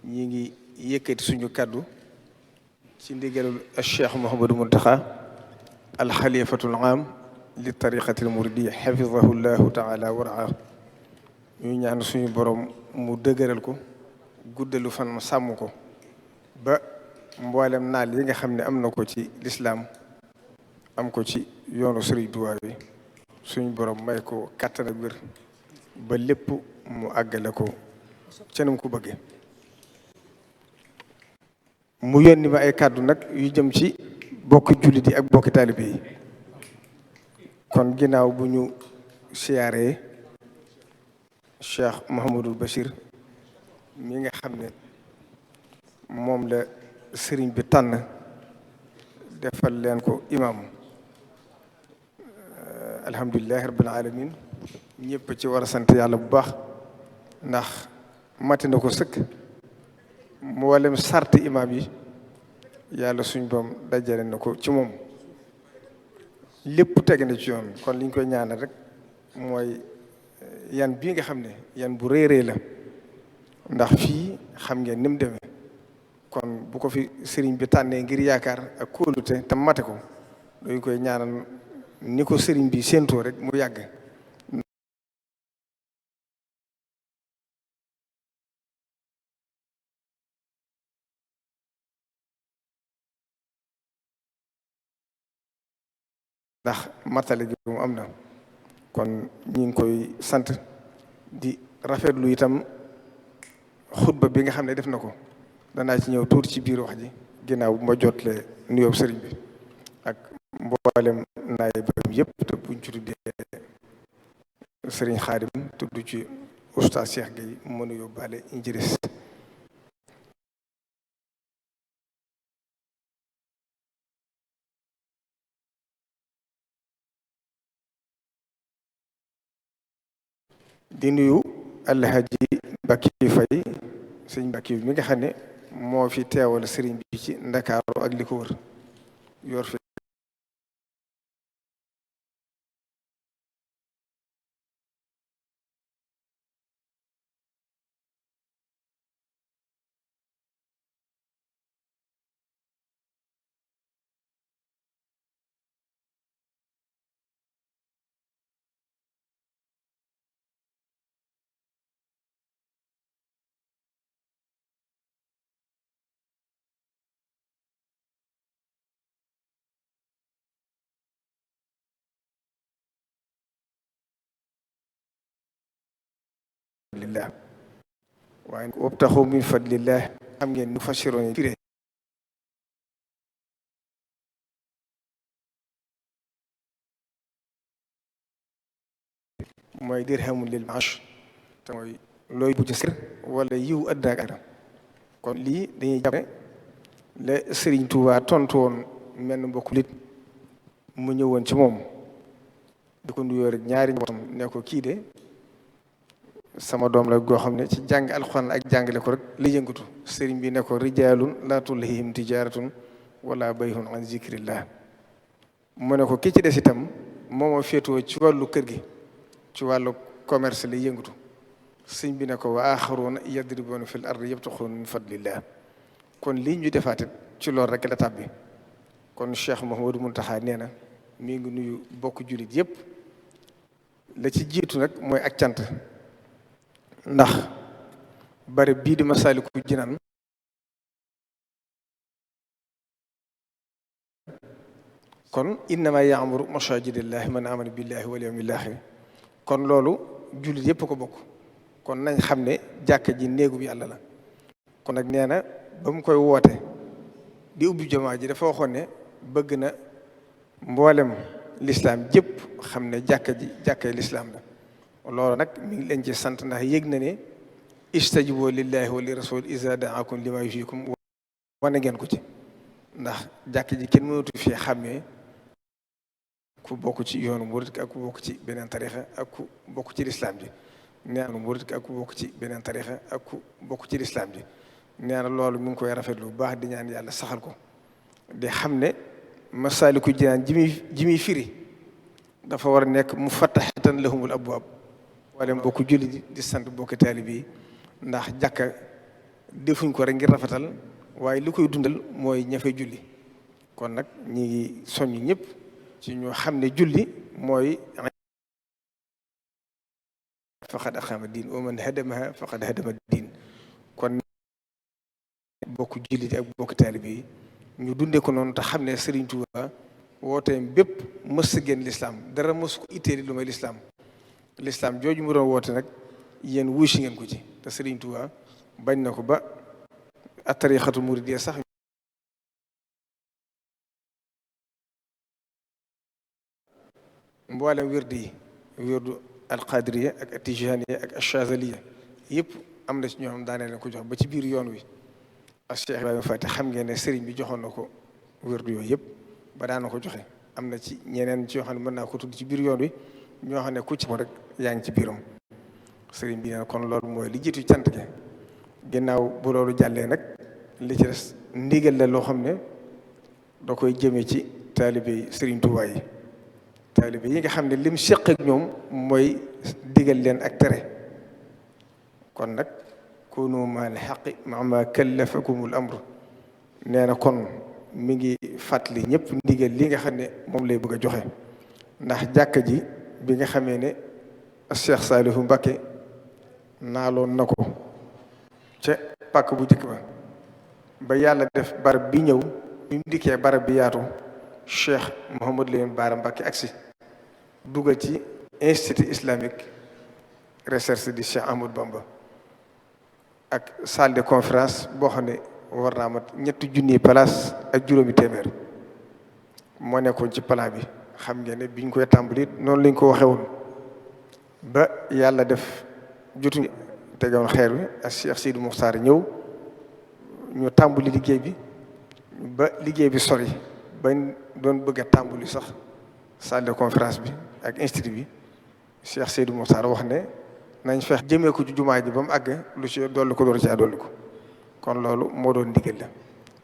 ñi ngi yëkkati suñu kàddu ci ndigalul Cheikh Mouhamadou Mountakha alxalifatul aam li tariqatil muridiyya xafidahu llahu taala wa raa ñu ñaan suñu borom mu dëgëral ko guddalu fan mu sàmm ko ba mboolem naal yi nga xam ne am na ko ci lislaam am ko ci yoonu Sëriñ Tuubaa bi suñu borom may ko kàttan ak wér ba lépp mu àggale ko cenam ko bëgge mu yónni ma ay kàddu nag yu jëm ci bokki jullit yi ak bokki taalibe yi kon ginnaaw bu ñu siyaaree Cheikh Mouhamadul Bachir mi nga xam ne moom la sëriñ bi tànn defal leen ko imam alhamdulilahi rabbil alamin ñëpp ci war a sant yàlla bu baax ndax mati na ko sëkk mboolem sarti imam yi yàlla suñ boom dajale na ko ci moom lépp teg na ci yoon kon li ñu koy ñaanal rek mooy yan bii nga xam ne yan bu rëy rëy la ndax fii xam ngeen ni mu demee kon bu ko fi sëriñ bi tànnee ngir yaakaar ak kóolute te mate ko dañ koy ñaanal ni ko sëriñ bi séentoo rek mu yàgg ndax matale gi mu am na kon ñi ngi koy sant di rafetlu itam xutba bi nga xam ne def na ko danaa ci ñëw tuuti ci biir wax ji ginnaaw bu ma jotle nuyoo sëriñ bi ak mboolem naay bam yëpp te buñ ci tuddee sëriñ Xaadim tudd ci oustaz Cheikh Gueye mu mën a yóbbaale injiris di nuyu Alhaji Mbacke Faye sëñ Mbacke mi nga xam ne moo fi teewal sëriñ bi ci Ndakaaru ak li ko wër yor fi lillah waaye wabtaxu min fadlillah xam ngeen nu fassiroon firé mooy dirhamun lil maash te mooy looy bu ci sër wala yiw àddina ak àddina kon lii dañuy jàpp ne la Sëriñ Tuubaa tontu woon mel ni mbokku lit mu ñëwoon ci moom di ko nuyoo rek ñaari njabootam ne ko kii de sama doom la goo xam ne ci jàng alxuraan ak jàngale ko rek li yëngatu sëriñ bi ne ko rijaalun laa tulhihim tijaaratun wala bayhun an zikrillah mu ne ko ki ci des itam moomoo féetoo ci wàllu kër gi ci wàllu commerce li yëngatu sëriñ bi ne ko wa axaruuna yadribuuna fil ardi yabtaxuuna min fadlillah kon lii ñu defaatit ci loolu rek la tàbbi kon Cheikh Mouhamadou Mountakha nee na mi ngi nuyu bokk jullit yépp la ci jiitu nag mooy ak cant ndax bari bii di Masaalikul Jinaan kon innama yaamuru masajidillahi man amana billahi wal yawmil axir kon loolu jullit yépp ko bokk kon nañ xam ne jàkka ji néegub yàlla la kon nag nee na ba mu koy woote di ubbi jumaa ji dafa waxoon ne bëgg na mboolem lislaam jëpp xam ne jàkka ji jàkkay lislaam la loolu nag mi ngi leen ci sant ndax yëg na ne istajibu lillahi wa li rasul iza daakum lima yuhyikum wane ngeen ko ci ndax jàkk ji kenn mënatu fi xàmmee ku bokk ci yoonu murit ak ku bokk ci beneen tarixa ak ku bokk ci lislaam ji nee na murit ak ku bokk ci beneen tarixa ak ku bokk ci lislaam ji nee na loolu mi ngi koy rafetlu bu baax di ñaan yàlla saxal ko di xam ne Masaalikul Jinaan ji muy firi dafa war a nekk mufattaxatan lahumul abwaab wala bokk julli di sant bokki taalibe yi ndax jàkka defuñ ko rek ngir rafetal waaye li koy dundal mooy ña fay julli. kon nag ñi ngi soññ ñëpp ci ñu xam ne julli mooy faqad aqaama diin wa man hadamaha faqad hadama diin. kon bokk jullit ak bokk taalibe yi ñu dundee ko noonu te xam ne Serigne Touba wooteem bépp mës a génn lislaam dara mës ko itteeli lu may lislaam jooju mu doon woote nag yéen wuy si ngeen ko ci te Serigne Touba bañ na ko ba at-tariqatul muridiyya sax mboolem wirdu alqadiriya ak atijaniya ak achazaliya yëpp am na ci ñoo xam daanee leen ko jox ba ci biir yoon wi ak Cheikh Ibrahima Fati xam ngeen ne sëriñ bi joxoon na ko wirdu yooyu yëpp ba daan na ko joxe. am na ci ñeneen ci yoo xam ne mën naa ko tudd ci biir yoon wi ñoo xam ne ku ci rek yaa ngi ci biiram. sëriñ bi nee na kon loolu mooy li jiitu cant gi. ginnaaw bu loolu jàllee nag li ci des ndigal la loo xam ne da koy jëmee ci taalibe yi Sëriñ Tuubaa yi. taalibe yi nga xam ne lim seq ak ñoom mooy digal leen ak tere. kon nag kunu ma'al haqqi ma'a ma kallafakumul amru. nee na kon mi ngi fàttali ñëpp ndigal li nga xam ne moom lay bëgg a joxe. ndax jàkka ji bi nga xamee ne Cheikh Saliou Mbacké naaloon na ko ca pàkk bu njëkk ba yàlla def barab bi ñëw bi mu dikkee barab bi yaatu Cheikh Mouhamadou Lamine Bara Mbacké agsi dugal ci institut islamique recherche di Cheikh Ahmadou Bamba ak salle de conférence boo xam ne war naa mat 3 place ak juróomi téeméer moo nekkoon ci plan bi. xam ngeen ne biñ koy tàmbali noonu lañ ko waxee woon ba yàlla def jotuñu tegoon xeer wi ak Cheikh Sidou Mokhtar ñëw ñu tàmbali liggéey bi ba liggéey bi sori bañ doon bëgg a tàmbali sax salle de conférence bi ak institut bi Cheikh Sidou Mokhtar wax ne nañ fex jëmee ko ci jumaa ji ba mu àgg lu ci dolli ko door ci dolli ko. kon loolu moo doon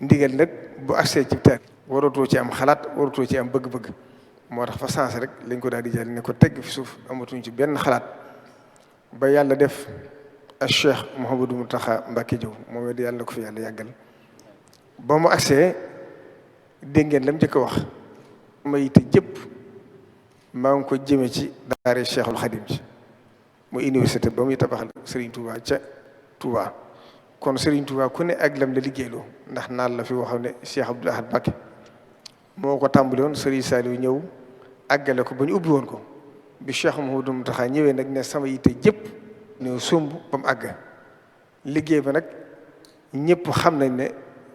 ndigal nag bu agsee ci taal waratoo ci am xalaat waratoo ci am bëgg-bëgg. moo tax fa sens rek lañ ko daal di jël ne ko tegg fi suuf amatuñ ci benn xalaat ba yàlla def ak Cheikh Mouhamadou Mountakha Mbacké Diop moom it yàlla na ko fi yàlla yàggal. ba mu agsee dégg ngeen lam njëkk a wax ma yite jëpp maa ngi ko jëmee ci daare Cheikhul Khadim ci mu université ba muy tabaxal Serigne Touba ca Touba. kon Serigne Touba ku ne ak lam la liggéeyloo ndax naan la fi waxam ne Cheikh Abdoul Ahad Mbacké moo ko tàmbali woon Serigne Saliou ñëw àggale ko ba ñu ubbi woon ko bi Cheikh Mouhamadou Mountakha ñëwee nag ne sama yitte jëpp ñëw sumb ba mu àgg liggéey ba nag ñëpp xam nañ ne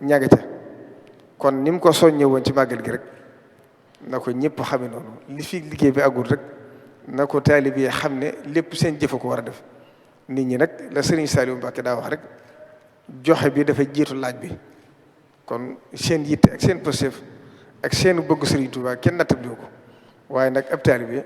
ñaga ca kon ni mu ko soññee woon ci màggal gi rek na ko ñëpp xame noonu li fi liggéey bi àggul rek na ko taalibe yi xam ne lépp seen jëfa ko war a def. nit ñi nag la Serigne Saliou Mbacké daa wax rek joxe bi dafa jiitu laaj bi kon seen yitte ak seen pëstéef ak seen bëgg Serigne Touba kenn nattabliwu ko waaye nag ab taalibe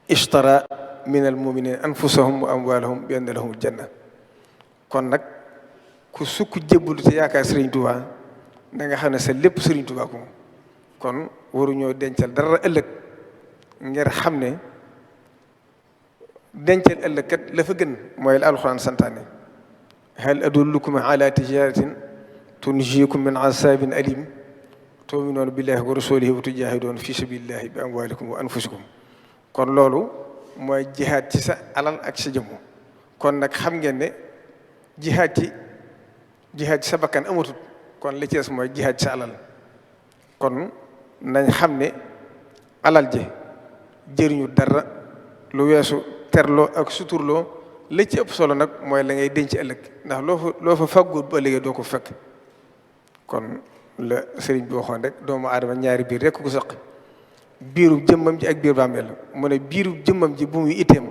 ishtara min al muminina anfusahum wa amwalahum bi anna lahumul janna. kon nag ku sukk jébbalu te yaakaar Serigne Touba da nga xam ne sa lépp Serigne Touba ko kon waruñoo dencal dara ëllëg ngir xam ne dencal ëllëg kat la fa gën mooy la alxuraan santaane hal adullukum ala tijaratin tunjiikum min azabin alim tu'minuuna billahi wa rasulihi wa tujahiduuna fi sabilillahi bi amwalikum wa anfusikum. kon loolu mooy jihaad ci sa alal ak sa jëmm. kon nag xam ngeen ne jihaad ci sa bakkan amatut kon li ci des mooy jihaad ci sa alal. kon nañ xam ne alal ji jëriñu dara lu weesu terloo ak suturloo la ci ëpp solo nag mooy la ngay denc ëllëg ndax loo fa fàgguut bu ëllëgee doo ko fekk. kon la sëriñ bi waxoon rek doomu aadama ñaari biir rek ko saq biiru jëmmam ji ak biir bàmmeel mu ne biiru jëmmam ji bu muy itteem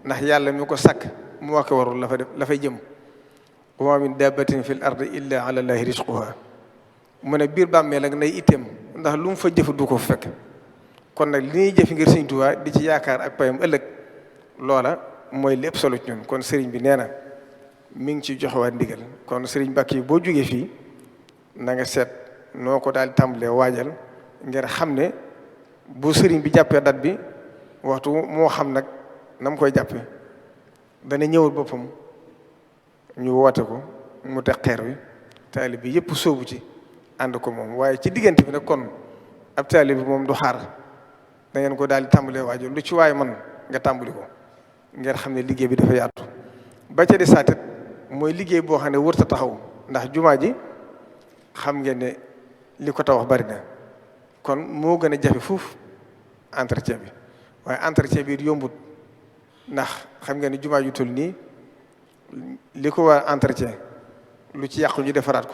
ndax yàlla mi ko sàkk mu wax ko warul la fa def la fay jëm wa min dabbatin fil ardi illa ala llahi rizquha mu ne biir bàmmeel ak nay itteem ndax lu mu fa jëf du ko fekk. kon nag li ñuy jëf ngir Sëriñ Tuubaa di ci yaakaar ak payam ëllëg loola mooy lépp solo ci ñun. kon sëriñ bi nee na mi ngi ci joxewaat ndigal. kon sëriñ Mbàkke yi boo jógee fii na nga seet noo ko daal di tàmbalee waajal ngir xam ne bu sëriñ bi jàppee dat bi waxtu moo xam nag na mu koy jàppe dana ñëwal boppam ñu woote ko mu teg xeer wi taalibe bi yëpp sóobu ci ànd ko moom. waaye ci diggante bi nag kon ab taalibe bi moom du xaar, da ngeen ko daal di tàmbalee waajal lu ci waaye man nga tàmbali ko ngeen xam ne liggéey bi dafa yaatu. ba ca di saatit mooy liggéey boo xam ne wërta taxaw, ndax jumaa ji xam ngeen ne li ko tabax bari na, kon moo gën a jafe fuuf entretien bi. waaye entretien bi yombut, ndax xam ngeen ne jumaa ju toll nii li ko war entretien lu ci yàqu ñu defaraat ko,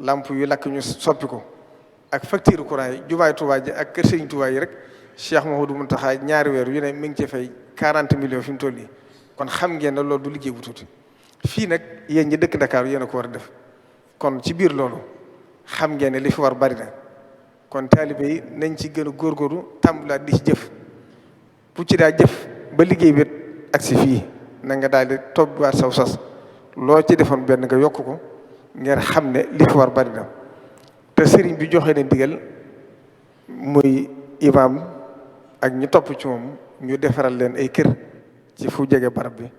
lamp yu lakk ñu soppi ko, ak facture courant yi. jumaay Tuubaa ji ak kër Sëriñ Tuubaa yi rek Cheikh Mouhamadou Mountakha ñaari weer yu ne mi ngi ci fay 40 millions fi mu toll nii. kon xam ngeen ne loolu du liggéey bu tuuti. fii nag yéen ñi dëkk Dakar yéen a ko war a def. kon ci biir loolu xam ngeen ne li fi war bari na, kon taalibe yi nañ ci gën a góorgóorlu tàmbalaat di ci jëf. bu ci daa jëf ba liggéey bi ak si fii na nga daal di tobbiwaat saw sas, loo ci defoon benn nga yokk ko ngeen xam ne li fi war bari na. te sëriñ bi joxe ne ndigal muy imaam ak ñu topp ci moom ñu defaral leen ay kër ci fu jege barab bi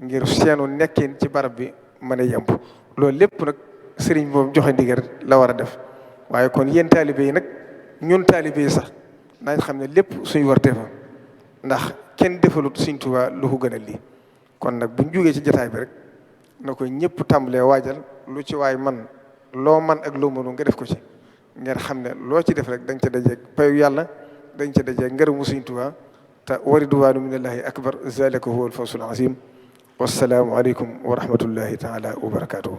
ngir seenu nekkin ci barab bi mën a yemb. loolu lépp nag sëriñ bi moom joxe ndigal la war a def. waaye kon yéen taalibe yi nag ñun taalibe yi sax nañ xam ne lépp suñu wartee fa, ndax kenn defalut Sëriñ Tuubaa lu ko gën a lii. kon nag buñ jógee ci jotaay bi rek na ko ñëpp tàmbalee waajal, lu ci waay man loo man ak loo mënu nga def ko ci, ngeen xam ne loo ci def rek dañ ca dajeeg payu yàlla, dañ ca dajeeg ngërëmu Sëriñ Tuubaa. te wa ridwaanu minallaahi akbar, zaalika huwal fawzul aziim. wassalaamu aleykum wa rahmatullahi taala wa barakaatuhu.